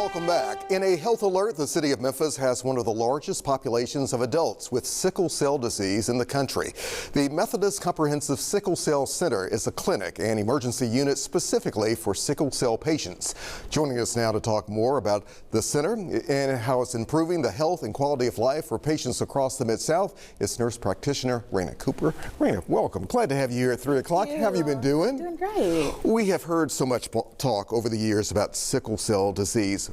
Welcome back. In a health alert, the city of Memphis has one of the largest populations of adults with sickle cell disease in the country. The Methodist Comprehensive Sickle Cell Center is a clinic and emergency unit specifically for sickle cell patients. Joining us now to talk more about the center and how it's improving the health and quality of life for patients across the Mid-South is nurse practitioner Raina Cooper. Raina, welcome. Glad to have you here at 3 o'clock. How have you been doing? Doing great. We have heard so much talk over the years about sickle cell disease.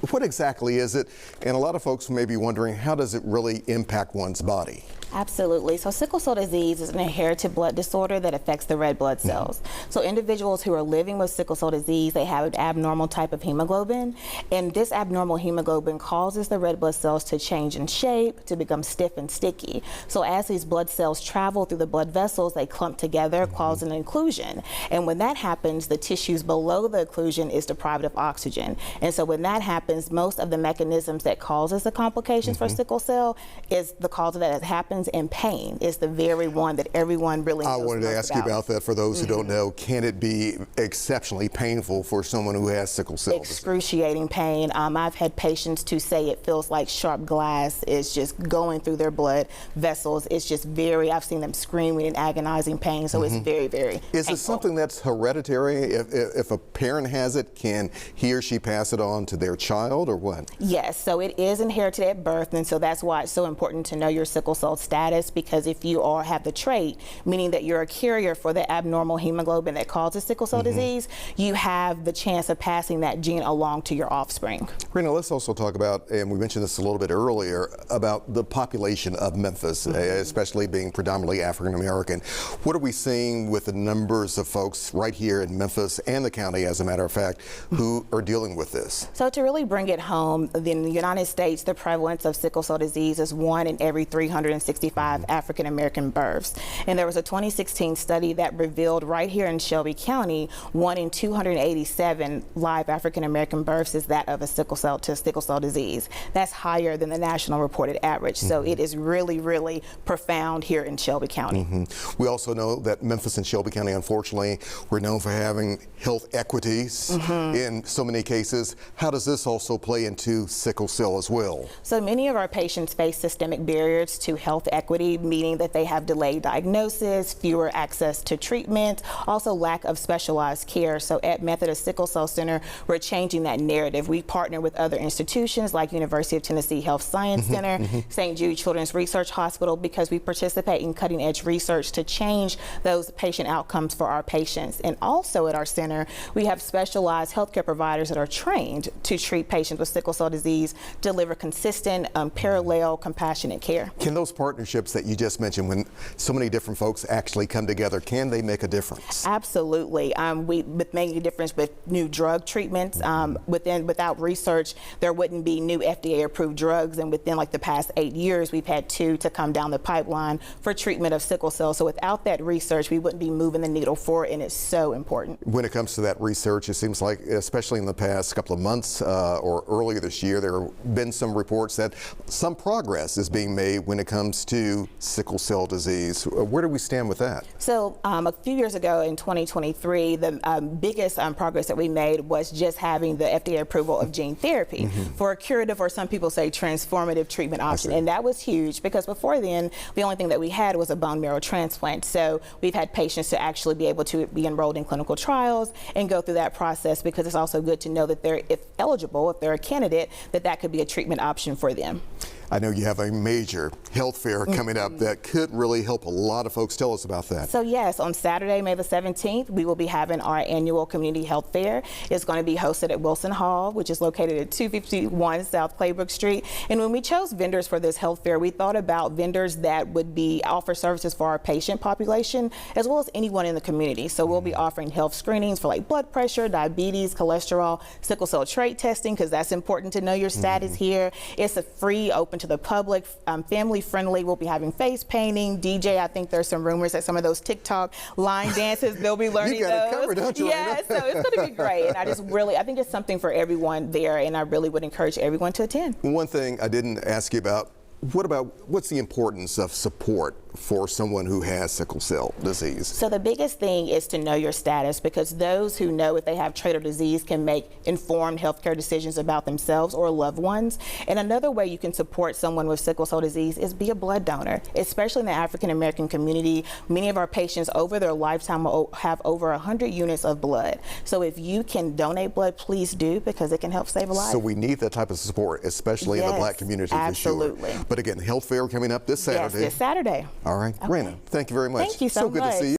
What exactly is it? And a lot of folks may be wondering, how does it really impact one's body? Absolutely. So sickle cell disease is an inherited blood disorder that affects the red blood cells. So individuals who are living with sickle cell disease, they have an abnormal type of hemoglobin, and this abnormal hemoglobin causes the red blood cells to change in shape, to become stiff and sticky. So as these blood cells travel through the blood vessels, they clump together, causing an occlusion. And when that happens, the tissues below the occlusion is deprived of oxygen. And so when that happens, most of the mechanisms that causes the complications for sickle cell is the cause of that happens, and pain is the very one that everyone really knows. I wanted to ask you about that. For those who don't know, can it be exceptionally painful for someone who has sickle cell disease? Excruciating pain. I've had patients to say it feels like sharp glass is just going through their blood vessels. It's just I've seen them screaming in agonizing pain, so it's very, very Is painful. it something that's hereditary? If a parent has it, can he or she pass it on to their child, or what? Yes, so it is inherited at birth, and so that's why it's so important to know your sickle cell status, because if you have the trait, meaning that you're a carrier for the abnormal hemoglobin that causes sickle cell disease, you have the chance of passing that gene along to your offspring. Rena, let's also talk about, and we mentioned this a little bit earlier, about the population of Memphis, especially being predominantly African American. What are we seeing with the numbers of folks right here in Memphis and the county, as a matter of fact, who are dealing with this? So to really bring it home, in the United States, the prevalence of sickle cell disease is 1 in every 365 African American births. And there was a 2016 study that revealed right here in Shelby County, 1 in 287 live African American births is that of a sickle cell disease. That's higher than the national reported average. So it is really, really profound here in Shelby County. We also know that Memphis and Shelby County, unfortunately, we're known for having health equities in so many cases. How does this also play into sickle cell as well? So many of our patients face systemic barriers to health equity, meaning that they have delayed diagnosis, fewer access to treatment, also lack of specialized care. So at Methodist Sickle Cell Center, we're changing that narrative. We partner with other institutions like University of Tennessee Health Science Center, St. Jude Children's Research Hospital, because we participate in cutting edge research to change those patient outcomes for our patients. And also at our center, we have specialized healthcare providers that are trained to treat patients with sickle cell disease, deliver consistent, parallel, compassionate care. Can those partnerships that you just mentioned, when so many different folks actually come together, can they make a difference? Absolutely. We making a difference with new drug treatments. Without research, there wouldn't be new FDA-approved drugs, and within like the past 8 years, we've had 2 to come down the pipeline for treatment of sickle cell. So without that research, we wouldn't be moving the needle forward, and it's so important. When it comes to that research, it seems like, especially in the past couple of months or earlier this year, there have been some reports that some progress is being made when it comes to sickle cell disease. Where do we stand with that? So a few years ago in 2023, the biggest progress that we made was just having the FDA approval of gene therapy for a curative, or some people say transformative treatment option. And that was huge, because before then, the only thing that we had was a bone marrow transplant. So we've had patients to actually be able to be enrolled in clinical trials and go through that process, because it's also good to know that they're, if eligible, if they're a candidate, that could be a treatment option for them. I know you have a major health fair coming up that could really help a lot of folks. Tell us about that. So yes, on Saturday, May the 17th, we will be having our annual community health fair. It's going to be hosted at Wilson Hall, which is located at 251 South Claybrook Street. And when we chose vendors for this health fair, we thought about vendors that would offer services for our patient population, as well as anyone in the community. So we'll be offering health screenings for like blood pressure, diabetes, cholesterol, sickle cell trait testing, because that's important to know your status here. It's a free, open to the public, family friendly. We'll be having face painting, DJ. I think there's some rumors that some of those TikTok line dances, they'll be learning you got those. it covered, don't you? Yeah, so it's going to be great. And I think it's something for everyone there, and I really would encourage everyone to attend. One thing I didn't ask you about, what's the importance of support for someone who has sickle cell disease? So the biggest thing is to know your status, because those who know if they have trait or disease can make informed healthcare decisions about themselves or loved ones. And another way you can support someone with sickle cell disease is be a blood donor, especially in the African American community. Many of our patients over their lifetime will have over 100 units of blood. So if you can donate blood, please do, because it can help save a life. So we need that type of support, especially in the Black community, absolutely. for sure. But again, health fair coming up this Saturday. Yes, this Saturday. All right, Okay. Raina, thank you very much. Thank you so good much. to see you.